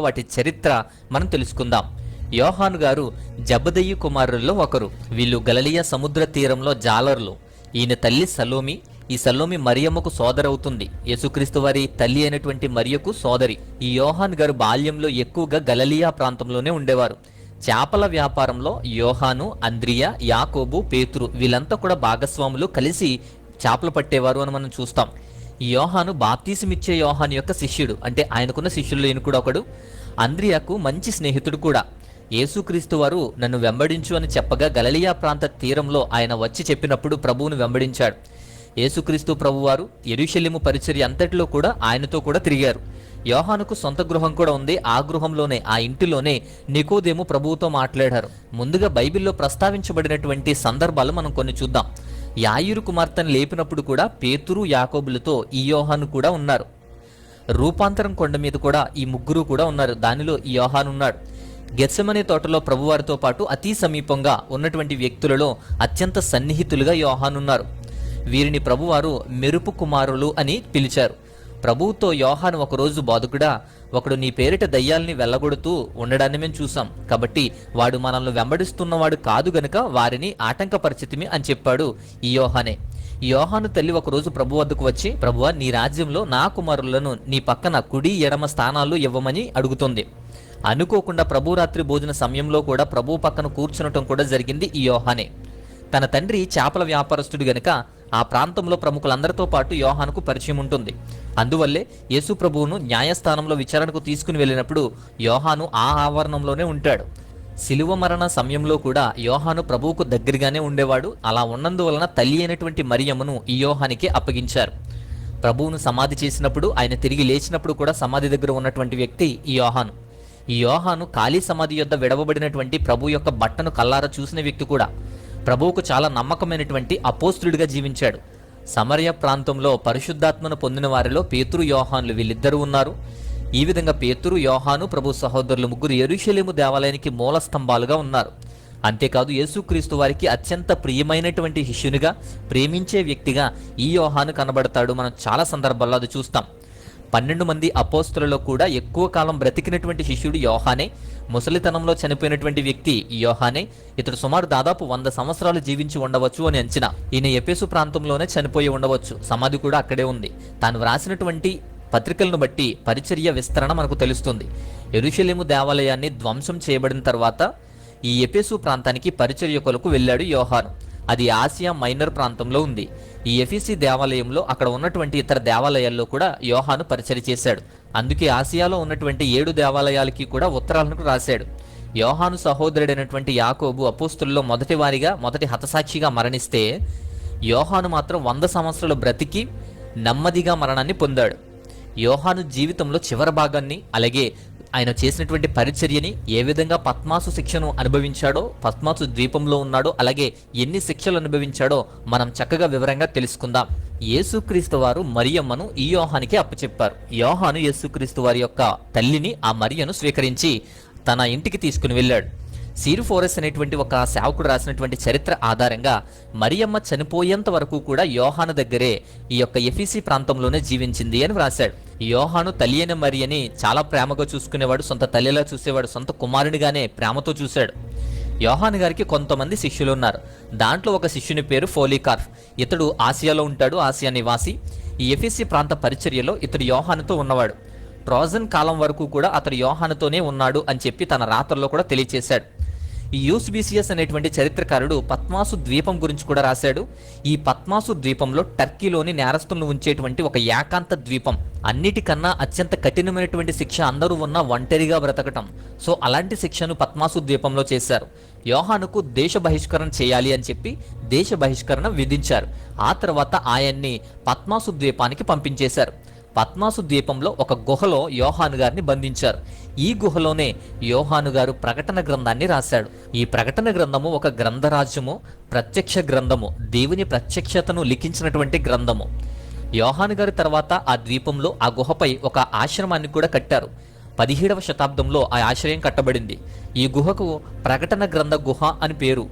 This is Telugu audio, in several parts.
వాటి చరిత్ర మనం తెలుసుకుందాం. యోహాను గారు జబదయి కుమారుల్లో ఒకరు. వీళ్ళు గలిలయ సముద్ర తీరంలో జాలర్లు. ఈయన తల్లి సలోమి. ఈ సలోమి మరియమ్మకు సోదరవుతుంది. యేసుక్రీస్తు వారి తల్లి అయినటువంటి మరియకు సోదరి. ఈ యోహాను గారు బాల్యంలో ఎక్కువగా గలిలయ ప్రాంతంలోనే ఉండేవారు. చేపల వ్యాపారంలో యోహాను, అంద్రియా, యాకోబు, పేతురు వీళ్ళంతా కూడా భాగస్వాములు, కలిసి చేపలు పట్టేవారు అని మనం చూస్తాం. ఈ యోహాను బాప్తీసమిచ్చే యోహాను యొక్క శిష్యుడు, అంటే ఆయనకున్న శిష్యుల్లో ఈయన కూడా ఒకడు. అంద్రియాకు మంచి స్నేహితుడు కూడా. యేసుక్రీస్తు వారు నన్ను వెంబడించు అని చెప్పగా గలిలయ ప్రాంత తీరంలో ఆయన వచ్చి చెప్పినప్పుడు ప్రభువును వెంబడించాడు. యేసుక్రీస్తు ప్రభువారు యెరూషలేము పరిచర్య అంతటిలో కూడా ఆయనతో కూడా తిరిగారు. యోహానుకు సొంత గృహం కూడా ఉంది. ఆ గృహంలోనే, ఆ ఇంటిలోనే నికోదేము ప్రభువుతో మాట్లాడారు. ముందుగా బైబిల్లో ప్రస్తావించబడినటువంటి సందర్భాలు మనం కొన్ని చూద్దాం. యాయిరు కుమార్తెను లేపినప్పుడు కూడా పేతురు, యాకోబులతో ఈ యోహాను కూడా ఉన్నారు. రూపాంతరం కొండ మీద కూడా ఈ ముగ్గురు కూడా ఉన్నారు. దానిలో ఈ యోహాను ఉన్నాడు. గెత్సెమనే తోటలో ప్రభువారితో పాటు అతి సమీపంగా ఉన్నటువంటి వ్యక్తులలో అత్యంత సన్నిహితులుగా యోహాను ఉన్నారు. వీరిని ప్రభువారు మెరుపు కుమారులు అని పిలిచారు. ప్రభువుతో యోహాను ఒకరోజు, బోధకుడా, ఒకడు నీ పేరిట దయ్యాల్ని వెళ్ళగొడుతూ ఉండడాన్ని మేము చూసాం. కాబట్టి వాడు మనల్ని వెంబడిస్తున్నవాడు కాదు గనుక వారిని ఆటంకపరిచితిమి అని చెప్పాడు ఈ యోహానే. ఈ యోహాను తల్లి ఒకరోజు ప్రభు వద్దకు వచ్చి, ప్రభువా, నీ రాజ్యంలో నా కుమారులను నీ పక్కన కుడి ఎడమ స్థానాలు ఇవ్వమని అడుగుతుంది. అనుకోకుండా ప్రభు రాత్రి భోజన సమయంలో కూడా ప్రభు పక్కన కూర్చునటం కూడా జరిగింది ఈ యోహానే. తన తండ్రి చేపల వ్యాపారస్తుడు గనుక ఆ ప్రాంతంలో ప్రముఖులందరితో పాటు యోహానుకు పరిచయం ఉంటుంది. అందువల్లే యేసు ప్రభువును న్యాయస్థానంలో విచారణకు తీసుకుని వెళ్ళినప్పుడు యోహాను ఆ ఆవరణంలోనే ఉంటాడు. శిలువ మరణ సమయంలో కూడా యోహాను ప్రభువుకు దగ్గరగానే ఉండేవాడు. అలా ఉన్నందువలన తల్లి అయినటువంటి మరియమ్మను ఈ యోహానికి అప్పగించారు. ప్రభువును సమాధి చేసినప్పుడు, ఆయన తిరిగి లేచినప్పుడు కూడా సమాధి దగ్గర ఉన్నటువంటి వ్యక్తి ఈ యోహాను. ఈ యోహాను ఖాళీ సమాధి యొద్ద విడవబడినటువంటి ప్రభు యొక్క బట్టను కల్లారా చూసిన వ్యక్తి కూడా. ప్రభువుకు చాలా నమ్మకమైనటువంటి అపోస్తులుడిగా జీవించాడు. సమరయ ప్రాంతంలో పరిశుద్ధాత్మను పొందిన వారిలో పేతురు, యోహానులు వీళ్ళిద్దరూ ఉన్నారు. ఈ విధంగా పేతురు, యోహాను ప్రభు సహోదరులు ముగ్గురు యెరూషలేము దేవాలయానికి మూల స్తంభాలుగా ఉన్నారు. అంతేకాదు యేసుక్రీస్తు వారికి అత్యంత ప్రియమైనటువంటి శిష్యునిగా, ప్రేమించే వ్యక్తిగా ఈ యోహాను కనబడతాడు. మనం చాలా సందర్భాల్లో అది చూస్తాం. 12 మంది అపోస్తులలో కూడా ఎక్కువ కాలం బ్రతికినటువంటి శిష్యుడు యోహానే. ముసలితనంలో చనిపోయినటువంటి వ్యక్తి యోహానే. ఇతడు సుమారు దాదాపు 100 సంవత్సరాలు జీవించి ఉండవచ్చు అని అంచనా. ఈయన ఎఫెసు ప్రాంతంలోనే చనిపోయి ఉండవచ్చు. సమాధి కూడా అక్కడే ఉంది. తాను వ్రాసినటువంటి పత్రికలను బట్టి పరిచర్య విస్తరణ మనకు తెలుస్తుంది. యెరూషలేము దేవాలయాన్ని ధ్వంసం చేయబడిన తర్వాత ఈ ఎఫెసు ప్రాంతానికి పరిచర్య కొరకు వెళ్ళాడు యోహాను. అది ఆసియా మైనర్ ప్రాంతంలో ఉంది. ఈ ఎఫెసీ దేవాలయంలో, అక్కడ ఉన్నటువంటి ఇతర దేవాలయాల్లో కూడా యోహాను పరిచర్య చేశాడు. అందుకే ఆసియాలో ఉన్నటువంటి 7 దేవాలయాలకి కూడా ఉత్తరాలను రాశాడు. యోహాను సహోదరుడైనటువంటి యాకోబు అపోస్తుల్లో మొదటి హతసాక్షిగా మరణిస్తే, యోహాను మాత్రం 100 సంవత్సరాలు బ్రతికి నెమ్మదిగా మరణాన్ని పొందాడు. యోహాను జీవితంలో చివరి భాగాన్ని, అలాగే ఆయన చేసినటువంటి పరిచర్యని, ఏ విధంగా పద్మాసు శిక్షను అనుభవించాడో, పద్మాసు ద్వీపంలో ఉన్నాడో, అలాగే ఎన్ని శిక్షలు అనుభవించాడో మనం చక్కగా వివరంగా తెలుసుకుందాం. యేసుక్రీస్తు వారు మరియమ్మను ఈ యోహానికి అప్పచెప్పారు. యోహాను యేసుక్రీస్తు వారి యొక్క తల్లిని, ఆ మరియను స్వీకరించి తన ఇంటికి తీసుకుని వెళ్ళాడు. సీరుఫోరస్ అనేటువంటి ఒక సేవకుడు రాసినటువంటి చరిత్ర ఆధారంగా మరియమ్మ చనిపోయేంత వరకు కూడా యోహాను దగ్గరే, ఈ యొక్క ఎఫెసీ ప్రాంతంలోనే జీవించింది అని వ్రాశాడు. యోహాను తల్లి అయిన మరియని చాలా ప్రేమగా చూసుకునేవాడు. సొంత తల్లిలా చూసేవాడు. సొంత కుమారునిగానే ప్రేమతో చూశాడు. యోహాను గారికి కొంతమంది శిష్యులు ఉన్నారు. దాంట్లో ఒక శిష్యుని పేరు పోలీకార్ప్. ఇతడు ఆసియాలో ఉంటాడు, ఆసియా నివాసి. ఈ ఎఫెసీ ప్రాంత పరిచర్యలో ఇతడు యోహానుతో ఉన్నవాడు. ట్రోజన్ కాలం వరకు కూడా అతడు యోహానుతోనే ఉన్నాడు అని చెప్పి తన రాతల్లో కూడా తెలియచేశాడు. ఈ యూస్బీసియస్ అనేటువంటి చరిత్రకారుడు పద్మాసు ద్వీపం గురించి కూడా రాశాడు. ఈ పద్మాసు ద్వీపంలో టర్కీలోని నేరస్తులను ఉంచేటువంటి ఒక ఏకాంత ద్వీపం. అన్నిటికన్నా అత్యంత కఠినమైనటువంటి శిక్ష అందరూ ఉన్న ఒంటరిగా బ్రతకటం. సో అలాంటి శిక్షను పద్మాసు ద్వీపంలో చేశారు. యోహానుకు దేశ బహిష్కరణ చేయాలి అని చెప్పి దేశ బహిష్కరణ విధించారు. ఆ తర్వాత ఆయన్ని పద్మాసు ద్వీపానికి పంపించేశారు. పద్మాసు ద్వీపంలో ఒక గుహలో యోహాను గారిని బంధించారు. ఈ గుహలోనే యోహాను గారు ప్రకటన గ్రంథాన్ని రాశాడు. ఈ ప్రకటన గ్రంథము ఒక గ్రంథరాజ్యము, ప్రత్యక్ష గ్రంథము, దేవుని ప్రత్యక్షతను లిఖించినటువంటి గ్రంథము. యోహాను గారి తర్వాత ఆ ద్వీపంలో, ఆ గుహపై ఒక ఆశ్రమాన్ని కూడా కట్టారు. 17వ శతాబ్దంలో ఆ ఆశ్రయం కట్టబడింది. ఈ గుహకు ప్రకటన గ్రంథ గుహ అని పేరు.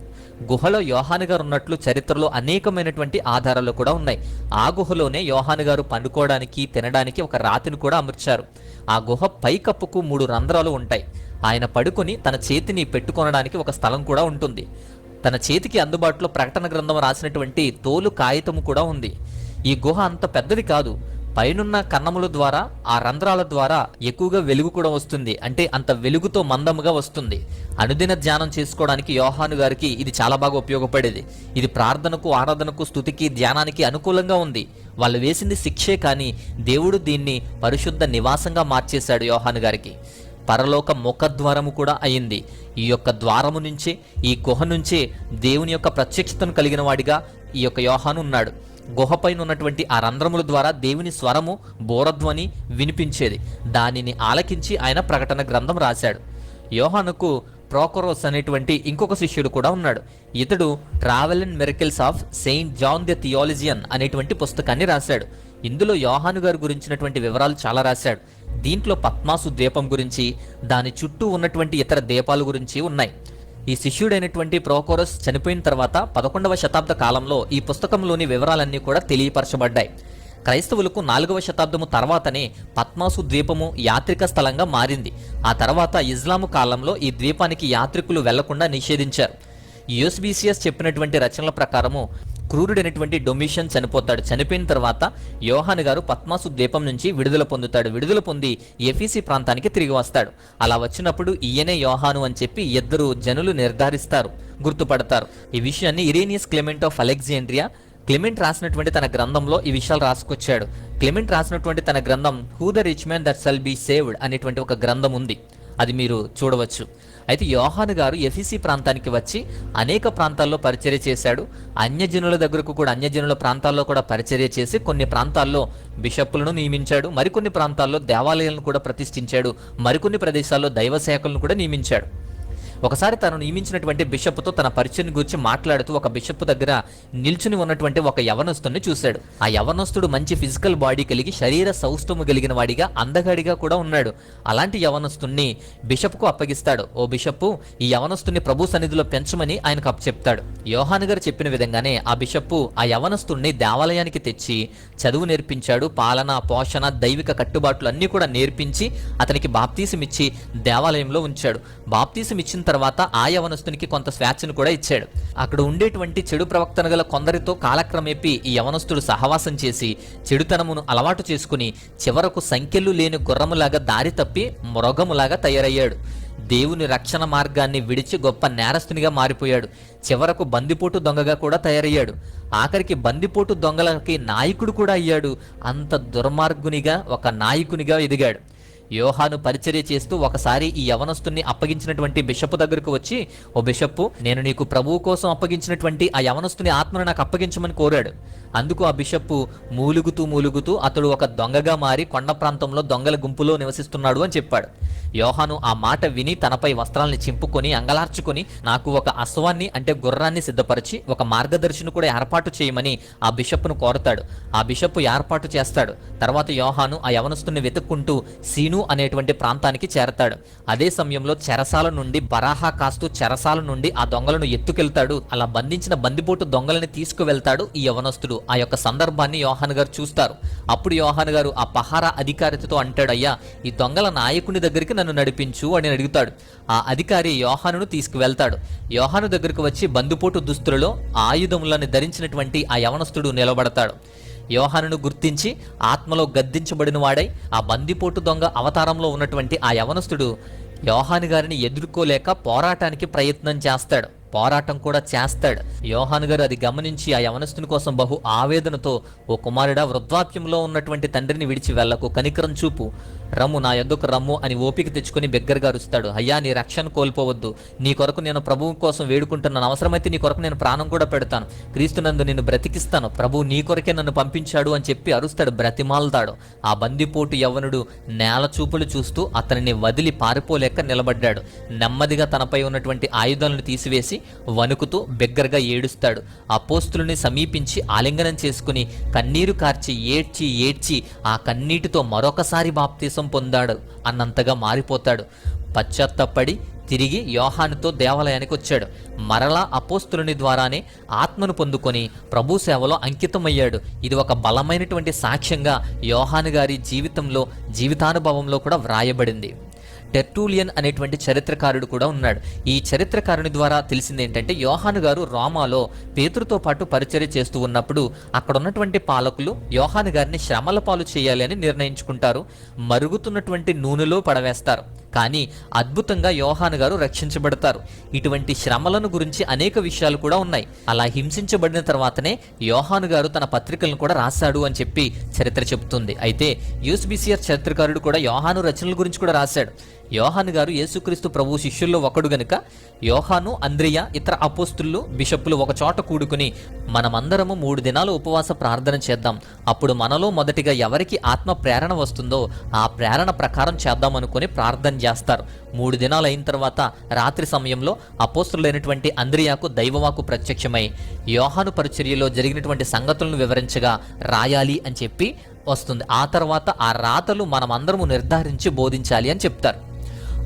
గుహలో యోహాను గారు ఉన్నట్లు చరిత్రలో అనేకమైనటువంటి ఆధారాలు కూడా ఉన్నాయి. ఆ గుహలోనే యోహాను గారు పండుకోవడానికి, తినడానికి ఒక రాతిని కూడా అమర్చారు. ఆ గుహ పైకప్పుకు 3 రంధ్రాలు ఉంటాయి. ఆయన పడుకొని తన చేతిని పెట్టుకొనడానికి ఒక స్థలం కూడా ఉంటుంది. తన చేతికి అందుబాటులో ప్రకటన గ్రంథం రాసినటువంటి తోలు కాగితము కూడా ఉంది. ఈ గుహ అంత పెద్దది కాదు. పైనున్న కన్నముల ద్వారా, ఆ రంధ్రాల ద్వారా ఎక్కువగా వెలుగు కూడా వస్తుంది. అంటే అంత వెలుగుతో మందముగా వస్తుంది. అనుదిన ధ్యానం చేసుకోవడానికి యోహాను గారికి ఇది చాలా బాగా ఉపయోగపడేది. ఇది ప్రార్థనకు, ఆరాధనకు, స్తుతికి, ధ్యానానికి అనుకూలంగా ఉంది. వాళ్ళు వేసింది శిక్షే, కానీ దేవుడు దీన్ని పరిశుద్ధ నివాసంగా మార్చేశాడు యోహాను గారికి. పరలోక ముఖద్వారము కూడా అయింది. ఈ యొక్క ద్వారము నుంచే, ఈ గుహ నుంచే దేవుని యొక్క ప్రత్యక్షతను కలిగిన వాడిగా ఈ యొక్క యోహాను ఉన్నాడు. గుహపైన ఉన్నటువంటి ఆ రంధ్రముల ద్వారా దేవుని స్వరము, బోరధ్వని వినిపించేది. దానిని ఆలకించి ఆయన ప్రకటన గ్రంథం రాశాడు. యోహానుకు ప్రోకొరస్ అనేటువంటి ఇంకొక శిష్యుడు కూడా ఉన్నాడు. ఇతడు travel and miracles of Saint John the theologian అనేటువంటి పుస్తకాన్ని రాశాడు. ఇందులో యోహాను గారి గురించినటువంటి వివరాలు చాలా రాశాడు. దీంట్లో పద్మాసు ద్వీపం గురించి, దాని చుట్టూ ఉన్నటువంటి ఇతర ద్వీపాల గురించి ఉన్నాయి. ఈ శిష్యుడైనటువంటి ప్రోకొరస్ చనిపోయిన తర్వాత 11వ శతాబ్ద కాలంలో ఈ పుస్తకంలోని వివరాలన్నీ కూడా తెలియపరచబడ్డాయి. క్రైస్తవులకు 4వ శతాబ్దము తర్వాతనే పద్మాసు ద్వీపము యాత్రిక స్థలంగా మారింది. ఆ తర్వాత ఇస్లాము కాలంలో ఈ ద్వీపానికి యాత్రికులు వెళ్లకుండా నిషేధించారు. యూస్బీసియస్ చెప్పినటువంటి రచనల ప్రకారము క్రూరుడైనటువంటి డొమిషియన్ చనిపోతాడు. చనిపోయిన తర్వాత యోహాను గారు పద్మాసు ద్వీపం నుంచి విడుదల పొందుతాడు. విడుదల పొంది ఎఫీసీ ప్రాంతానికి తిరిగి వస్తాడు. అలా వచ్చినప్పుడు ఈయనే యోహాను అని చెప్పి 2 జనులు నిర్ధారిస్తారు, గుర్తుపడతారు. ఈ విషయాన్ని Irenaeus Clement of Alexandria, Clement రాసినటువంటి తన గ్రంథంలో ఈ విషయాలు రాసుకొచ్చాడు. క్లెమెంట్ రాసినటువంటి తన గ్రంథం who the rich man that shall be saved అనేటువంటి ఒక గ్రంథం ఉంది. అది మీరు చూడవచ్చు. అయితే యోహాను గారు ఎఫీసీ ప్రాంతానికి వచ్చి అనేక ప్రాంతాల్లో పరిచర్య చేశాడు. అన్యజనుల దగ్గరకు కూడా, అన్యజనుల ప్రాంతాల్లో కూడా పరిచర్య చేసి కొన్ని ప్రాంతాల్లో బిషప్పులను నియమించాడు. మరికొన్ని ప్రాంతాల్లో దేవాలయాలను కూడా ప్రతిష్ఠించాడు. మరికొన్ని ప్రదేశాల్లో దైవ సేవకులను కూడా నియమించాడు. ఒకసారి తను నియమించినటువంటి బిషప్తో తన పరిచయం గురించి మాట్లాడుతూ ఒక బిషప్ దగ్గర నిల్చుని ఉన్నటువంటి ఒక యవనస్తుని చూశాడు. ఆ యవనస్తుడు మంచి ఫిజికల్ బాడీ కలిగి, శరీర సౌష్ఠము కలిగిన వాడిగా, అందగాడిగా కూడా ఉన్నాడు. అలాంటి యవనస్తుని బిషప్కు అప్పగిస్తాడు. ఓ బిషప్పు, ఈ యవనస్తుని ప్రభు సన్నిధిలో పెంచమని ఆయనకు అప్పచెప్తాడు. యోహాను గారు చెప్పిన విధంగానే ఆ బిషప్పు ఆ యవనస్తుడిని దేవాలయానికి తెచ్చి చదువు నేర్పించాడు. పాలన, పోషణ, దైవిక కట్టుబాట్లు అన్నీ కూడా నేర్పించి అతనికి బాప్తీసం ఇచ్చి దేవాలయంలో ఉంచాడు. బాప్తీసం ఇచ్చిన తర్వాత ఆ యవనస్తునికి కొంత స్వేచ్ఛను కూడా ఇచ్చాడు. అక్కడ ఉండేటువంటి చెడు ప్రవక్తన గల కొందరితో కాలక్రమేపీ ఈ యవనస్తుడు సహవాసం చేసి చెడుతనమును అలవాటు చేసుకుని చివరకు సంఖ్యలు లేని గుర్రములాగా దారి తప్పి మృగములాగా తయారయ్యాడు. దేవుని రక్షణ మార్గాన్ని విడిచి గొప్ప నేరస్తునిగా మారిపోయాడు. చివరకు బందిపోటు దొంగగా కూడా తయారయ్యాడు. ఆఖరికి బందిపోటు దొంగలకి నాయకుడు కూడా అయ్యాడు. అంత దుర్మార్గునిగా, ఒక నాయకునిగా ఎదిగాడు. యోహాను పరిచర్య చేస్తూ ఒకసారి ఈ యవనస్తుని అప్పగించినటువంటి బిషప్ దగ్గరకు వచ్చి, ఓ బిషప్పు, నేను నీకు ప్రభువు కోసం అప్పగించినటువంటి ఆ యవనస్తుని ఆత్మను నాకు అప్పగించమని కోరాడు. అందుకు ఆ బిషప్పు మూలుగుతూ అతడు ఒక దొంగగా మారి కొండ ప్రాంతంలో దొంగల గుంపులో నివసిస్తున్నాడు అని చెప్పాడు. యోహాను ఆ మాట విని తనపై వస్త్రాల్ని చింపుకొని అంగలార్చుకొని నాకు ఒక అశ్వాన్ని, అంటే గుర్రాన్ని సిద్ధపరిచి ఒక మార్గదర్శిని కూడా ఏర్పాటు చేయమని ఆ బిషప్ను కోరతాడు. ఆ బిషప్ ఏర్పాటు చేస్తాడు. తర్వాత యోహాను ఆ యవనస్తుని వెతుక్కుంటూ సీను అనేటువంటి ప్రాంతానికి చేరతాడు. అదే సమయంలో చెరసాల నుండి బరాహా కాస్తూ చెరసాల నుండి ఆ దొంగలను ఎత్తుకెళ్తాడు. అలా బంధించిన బందిపోటు దొంగలని తీసుకువెళ్తాడు ఈ యవనస్తుడు. ఆ యొక్క సందర్భాన్ని యోహాను గారు చూస్తారు. అప్పుడు యోహాను గారు ఆ పహారా అధికారితో అంటాడు, అయ్యా, ఈ దొంగల నాయకుని దగ్గరికి నన్ను నడిపించు అని అడుగుతాడు. ఆ అధికారి యోహానును తీసుకువెళ్తాడు. యోహాను దగ్గరకు వచ్చి బందిపోటు దుస్తులలో ఆయుధములను ధరించినటువంటి ఆ యవనస్తుడు నిలబడతాడు. యోహానును గుర్తించి ఆత్మలో గద్దించబడిన వాడై ఆ బందిపోటు దొంగ అవతారంలో ఉన్నటువంటి ఆ యవనస్తుడు యోహాను గారిని ఎదుర్కోలేక పోరాటానికి ప్రయత్నం చేస్తాడు. పోరాటం కూడా చేస్తాడు. యోహాను గారు అది గమనించి ఆ యవనస్తుని కోసం బహు ఆవేదనతో, ఓ కుమారుడా, వృద్ధాప్యంలో ఉన్నటువంటి తండ్రిని విడిచి వెళ్ళకు, కనికరం చూపు, రమ్ము, నా యొద్దకు రమ్ము అని ఓపిక తెచ్చుకుని బిగ్గరగా అరుస్తాడు. అయ్యా, నీ రక్షణ కోల్పోవద్దు, నీ కొరకు నేను ప్రభువు కోసం వేడుకుంటున్నాను, అవసరమైతే నీ కొరకు నేను ప్రాణం కూడా పెడతాను, క్రీస్తునందు నిన్ను బ్రతికిస్తాను, ప్రభువు నీ కొరకే నన్ను పంపించాడు అని చెప్పి అరుస్తాడు, బ్రతిమాలతాడు. ఆ బందిపోటు యవ్వనుడు నేల చూపులు చూస్తూ అతనిని వదిలి పారిపోలేక నిలబడ్డాడు. నెమ్మదిగా తనపై ఉన్నటువంటి ఆయుధాలను తీసివేసి వణుకుతూ బిగ్గరగా ఏడుస్తాడు. అపోస్తులని సమీపించి ఆలింగనం చేసుకుని కన్నీరు కార్చి ఏడ్చి ఆ కన్నీటితో మరొకసారి బాప్తీసం పొందాడు అన్నంతగా మారిపోతాడు. పశ్చాత్తపడి తిరిగి యోహానుతో దేవాలయానికి వచ్చాడు. మరలా అపోస్తులుని ద్వారానే ఆత్మను పొందుకొని ప్రభు సేవలో అంకితమయ్యాడు. ఇది ఒక బలమైనటువంటి సాక్ష్యంగా యోహాను గారి జీవితానుభవంలో కూడా వ్రాయబడింది. టెర్టూలియన్ అనేటువంటి చరిత్రకారుడు కూడా ఉన్నాడు. ఈ చరిత్రకారుని ద్వారా తెలిసింది ఏంటంటే, యోహాను గారు రోమాలో పేతురుతో పాటు పరిచర్య చేస్తూ ఉన్నప్పుడు అక్కడ ఉన్నటువంటి పాలకులు యోహాను గారిని శ్రమల పాలు చేయాలి అని నిర్ణయించుకుంటారు. మరుగుతున్నటువంటి నూనెలో పడవేస్తారు. కానీ అద్భుతంగా యోహాను గారు రక్షించబడతారు. ఇటువంటి శ్రమలను గురించి అనేక విషయాలు కూడా ఉన్నాయి. అలా హింసించబడిన తర్వాతనే యోహాను గారు తన పత్రికలను కూడా రాశాడు అని చెప్పి చరిత్ర చెబుతుంది. అయితే యూస్బిసియర్ చరిత్రకారుడు కూడా యోహాను రచనల గురించి కూడా రాశాడు. యోహాను గారు యేసుక్రీస్తు ప్రభు శిష్యుల్లో ఒకడు గనుక యోహాను, అంద్రియ, ఇతర అపోస్తులు, బిషప్పులు ఒక చోట కూడుకుని మనమందరము 3 దినాలు ఉపవాస ప్రార్థన చేద్దాం. అప్పుడు మనలో మొదటిగా ఎవరికి ఆత్మ ప్రేరణ వస్తుందో ఆ ప్రేరణ ప్రకారం చేద్దామనుకుని ప్రార్థన చేస్తారు. 3 దినాలు అయిన తర్వాత రాత్రి సమయంలో అపోస్తులైనటువంటి అంద్రియాకు దైవవాకు ప్రత్యక్షమై యోహాను పరిచర్యలో జరిగినటువంటి సంగతులను వివరించగా రాయాలి అని చెప్పి వస్తుంది. ఆ తర్వాత ఆ రాతలు మనమందరము నిర్ధారించి బోధించాలి అని చెప్తారు.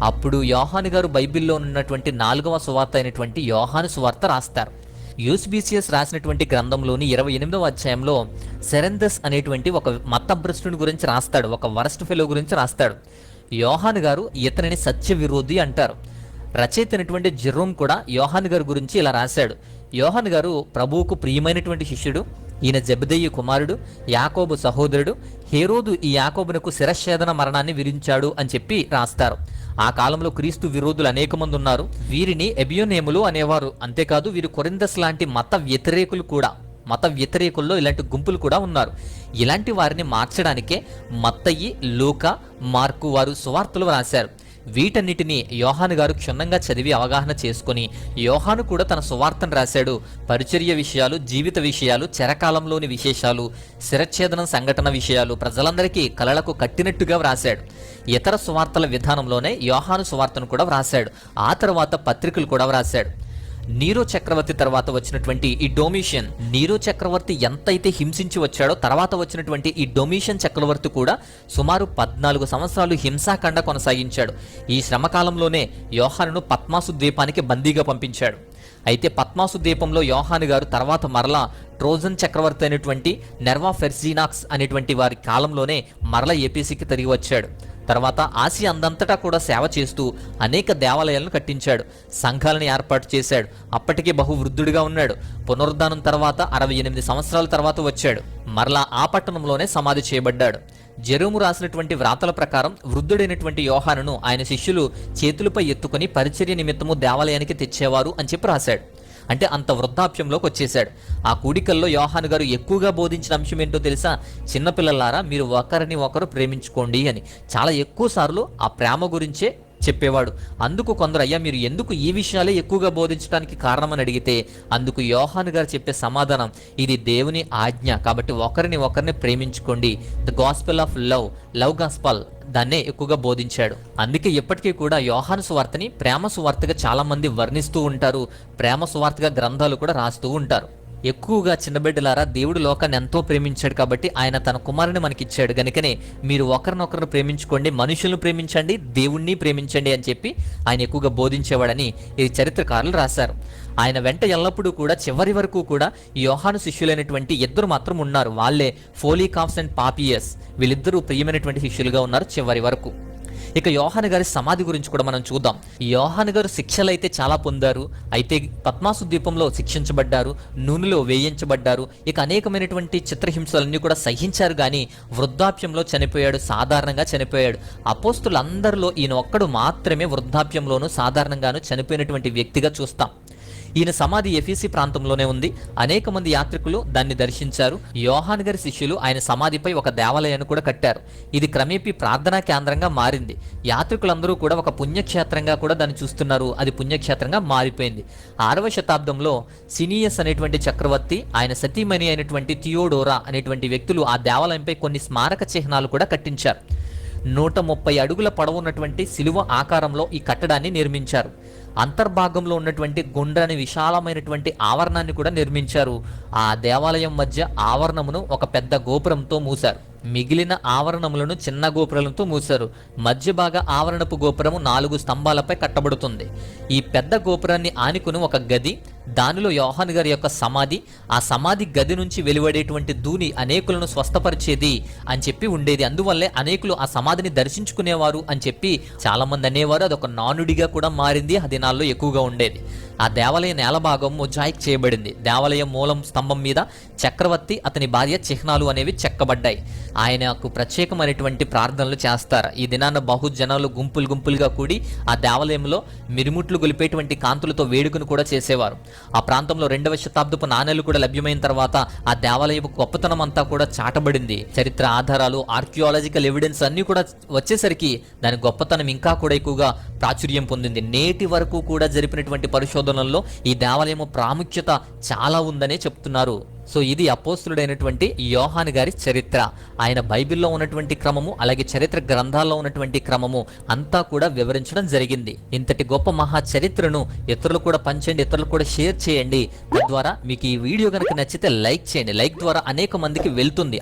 అప్పుడు యోహాను గారు బైబిల్లో ఉన్నటువంటి 4వ సువార్త అయినటువంటి యోహాను సువార్త రాస్తారు. యూస్బిసియస్ రాసినటువంటి గ్రంథంలోని 28వ అధ్యాయంలో సెరెందస్ అనేటువంటి ఒక మతభ్రష్టుని గురించి రాస్తాడు. ఒక వరస్ట్ ఫెలో గురించి రాస్తాడు. యోహాను గారు ఇతనిని సత్య విరోధి అంటారు. రచయిత అయినటువంటి జెరోమ్ కూడా యోహాను గారి గురించి ఇలా రాశాడు. యోహాను గారు ప్రభువుకు ప్రియమైనటువంటి శిష్యుడు. ఈయన జెబెదయి కుమారుడు, యాకోబు సహోదరుడు. హేరోదు ఈ యాకోబునకు శిరఛేదన మరణాన్ని విధించాడు అని చెప్పి రాస్తారు. ఆ కాలంలో క్రీస్తు విరోధులు అనేక మంది ఉన్నారు. వీరిని ఎబియోనేములు అనేవారు. అంతేకాదు వీరు కొరింథస్ లాంటి మత వ్యతిరేకుల్లో ఇలాంటి గుంపులు కూడా ఉన్నారు. ఇలాంటి వారిని మార్చడానికే మత్తయి, లూకా, మార్కు వారు సువార్తలు రాశారు. వీటన్నిటినీ యోహాను గారు క్షుణ్ణంగా చదివి అవగాహన చేసుకుని యోహాను కూడా తన సువార్తను రాశాడు. పరిచర్య విషయాలు, జీవిత విషయాలు, చెరకాలంలోని విశేషాలు, శిరఛేదనం సంఘటన విషయాలు ప్రజలందరికీ కలలకు కట్టినట్టుగా వ్రాశాడు. ఇతర సువార్తల విధానంలోనే యోహాను సువార్తను కూడా వ్రాశాడు. ఆ తర్వాత పత్రికలు కూడా వ్రాశాడు. నీరో చక్రవర్తి తర్వాత వచ్చినటువంటి ఈ డొమిషియన్, నీరో చక్రవర్తి ఎంతైతే హింసించి వచ్చాడో తర్వాత వచ్చినటువంటి ఈ డొమిషియన్ చక్రవర్తి కూడా సుమారు 14 సంవత్సరాలు హింసాకాండ కొనసాగించాడు. ఈ శ్రమకాలంలోనే యోహానును పద్మాసు ద్వీపానికి బందీగా పంపించాడు. అయితే పద్మాసు ద్వీపంలో యోహాను గారు తర్వాత మరలా ట్రోజన్ చక్రవర్తి అయినటువంటి నెర్వా ఫెర్జినాక్స్ అనేటువంటి వారి కాలంలోనే మరలా ఏపీసీకి తిరిగి వచ్చాడు. తర్వాత ఆసియా అందంతటా కూడా సేవ చేస్తూ అనేక దేవాలయాలను కట్టించాడు. సంఘాలను ఏర్పాటు చేశాడు. అప్పటికే బహువృద్ధుడిగా ఉన్నాడు. పునరుద్ధానం తర్వాత 68 సంవత్సరాల తర్వాత వచ్చాడు. మరలా ఆ పట్టణంలోనే సమాధి చేయబడ్డాడు. జెరోము రాసినటువంటి వ్రాతల ప్రకారం వృద్ధుడైనటువంటి యోహానును ఆయన శిష్యులు చేతులపై ఎత్తుకుని పరిచర్య నిమిత్తము దేవాలయానికి తెచ్చేవారు అని చెప్పి రాశాడు. అంటే అంత వృద్ధాప్యంలోకి వచ్చేశాడు. ఆ కూడికల్లో యోహాను గారు ఎక్కువగా బోధించిన అంశం ఏంటో తెలుసా? చిన్నపిల్లలారా, మీరు ఒకరిని ఒకరు ప్రేమించుకోండి అని. చాలా ఎక్కువ సార్లు ఆ ప్రేమ గురించే చెప్పేవాడు. అందుకు కొందరు, అయ్యా మీరు ఎందుకు ఈ విషయాలే ఎక్కువగా బోధించడానికి కారణమని అడిగితే అందుకు యోహాను గారు చెప్పే సమాధానం, ఇది దేవుని ఆజ్ఞ కాబట్టి ఒకరిని ప్రేమించుకోండి. The gospel of love gospel, దాన్నే ఎక్కువగా బోధించాడు. అందుకే ఇప్పటికీ కూడా యోహాను సువార్తని ప్రేమ సువార్తగా చాలా మంది వర్ణిస్తూ ఉంటారు. ప్రేమ సువార్తగా గ్రంథాలు కూడా రాస్తూ ఉంటారు. ఎక్కువగా చిన్నబిడ్డలారా, దేవుడు లోకాన్ని ఎంతో ప్రేమించాడు కాబట్టి ఆయన తన కుమారుని మనకిచ్చాడు. గనుకనే మీరు ఒకరినొకరు ప్రేమించుకోండి, మనుషులను ప్రేమించండి, దేవుణ్ణి ప్రేమించండి అని చెప్పి ఆయన ఎక్కువగా బోధించేవాడని ఈ చరిత్రకారులు రాశారు. ఆయన వెంట ఎల్లప్పుడూ కూడా చివరి వరకు కూడా యోహాను శిష్యులైనటువంటి 2 మాత్రం ఉన్నారు. వాళ్ళే ఫోలీకాప్స్ అండ్ పాపియస్. వీళ్ళిద్దరూ ప్రియమైనటువంటి శిష్యులుగా ఉన్నారు చివరి వరకు. ఇక యోహాను గారి సమాధి గురించి కూడా మనం చూద్దాం. యోహాను గారు శిక్షలు అయితే చాలా పొందారు. అయితే పద్మాసు ద్వీపంలో శిక్షించబడ్డారు, నూనెలో వేయించబడ్డారు. ఇక అనేకమైనటువంటి చిత్రహింసలన్నీ కూడా సహించారు. కానీ వృద్ధాప్యంలో చనిపోయాడు, సాధారణంగా చనిపోయాడు. అపోస్తులందరిలో ఈయన ఒక్కడు మాత్రమే వృద్ధాప్యంలోనూ సాధారణంగాను చనిపోయినటువంటి వ్యక్తిగా చూస్తాం. ఈయన సమాధి ఎఫీసీ ప్రాంతంలోనే ఉంది. అనేక మంది యాత్రికులు దాన్ని దర్శించారు. యోహాను గారి శిష్యులు ఆయన సమాధిపై ఒక దేవాలయాన్ని కూడా కట్టారు. ఇది క్రమేపీ ప్రార్థనా కేంద్రంగా మారింది. యాత్రికులందరూ కూడా ఒక పుణ్యక్షేత్రంగా కూడా దాన్ని చూస్తున్నారు. అది పుణ్యక్షేత్రంగా మారిపోయింది. 6వ శతాబ్దంలో సినియస్ అనేటువంటి చక్రవర్తి, ఆయన సతీమణి అయినటువంటి థియోడోరా అనేటువంటి వ్యక్తులు ఆ దేవాలయంపై కొన్ని స్మారక చిహ్నాలు కూడా కట్టించారు. 130 అడుగుల పొడవున్నటువంటి శిలువ ఆకారంలో ఈ కట్టడాన్ని నిర్మించారు. అంతర్భాగంలో ఉన్నటువంటి గుండ్రని విశాలమైనటువంటి ఆవరణాన్ని కూడా నిర్మించారు. ఆ దేవాలయం మధ్య ఆవరణమును ఒక పెద్ద గోపురంతో మూశారు. మిగిలిన ఆవరణములను చిన్న గోపురాలతో మూశారు. మధ్య భాగ ఆవరణపు గోపురము 4 స్తంభాలపై కట్టబడుతుంది. ఈ పెద్ద గోపురాన్ని ఆనుకుని ఒక గది, దానిలో యోహాను గారి యొక్క సమాధి, ఆ సమాధి గది నుంచి వెలువడేటువంటి ధూళి అనేకులను స్వస్థపరిచేది అని చెప్పి ఉండేది. అందువల్లే అనేకులు ఆ సమాధిని దర్శించుకునేవారు అని చెప్పి చాలా మంది అనేవారు. అదొక నానుడిగా కూడా మారింది. ఆ దినాల్లో ఎక్కువగా ఉండేది. ఆ దేవాలయ నేల భాగం మొజాయిక్ చేయబడింది. దేవాలయం మూలం స్తంభం మీద చక్రవర్తి, అతని భార్య చిహ్నాలు అనేవి చెక్కబడ్డాయి. ఆయనకు ప్రత్యేకమైనటువంటి ప్రార్థనలు చేస్తారు. ఈ దినాన బహుజనాలు గుంపులుగా కూడి ఆ దేవాలయంలో మిరుముట్లు గొలిపేటువంటి కాంతులతో వేడుకను కూడా చేసేవారు. ఆ ప్రాంతంలో 2వ శతాబ్దపు నాణేలు కూడా లభ్యమైన తర్వాత ఆ దేవాలయపు గొప్పతనం అంతా కూడా చాటబడింది. చరిత్ర ఆధారాలు, ఆర్కియాలజికల్ ఎవిడెన్స్ అన్ని కూడా వచ్చేసరికి దాని గొప్పతనం ఇంకా కూడా ఎక్కువగా ప్రాచుర్యం పొందింది. నేటి వరకు కూడా జరిపినటువంటి పరిశోధనల్లో ఈ దేవాలయము ప్రాముఖ్యత చాలా ఉందనే చెప్తున్నారు. సో ఇది అపోస్తులుడైనటువంటి యోహాను గారి చరిత్ర. ఆయన బైబిల్లో ఉన్నటువంటి క్రమము, అలాగే చరిత్ర గ్రంథాల్లో ఉన్నటువంటి క్రమము అంతా కూడా వివరించడం జరిగింది. ఇంతటి గొప్ప మహా చరిత్రను ఇతరులు కూడా పంచండి, ఇతరులు కూడా షేర్ చేయండి. తద్వారా మీకు ఈ వీడియో కనుక నచ్చితే లైక్ చేయండి. లైక్ ద్వారా అనేక మందికి వెళ్తుంది.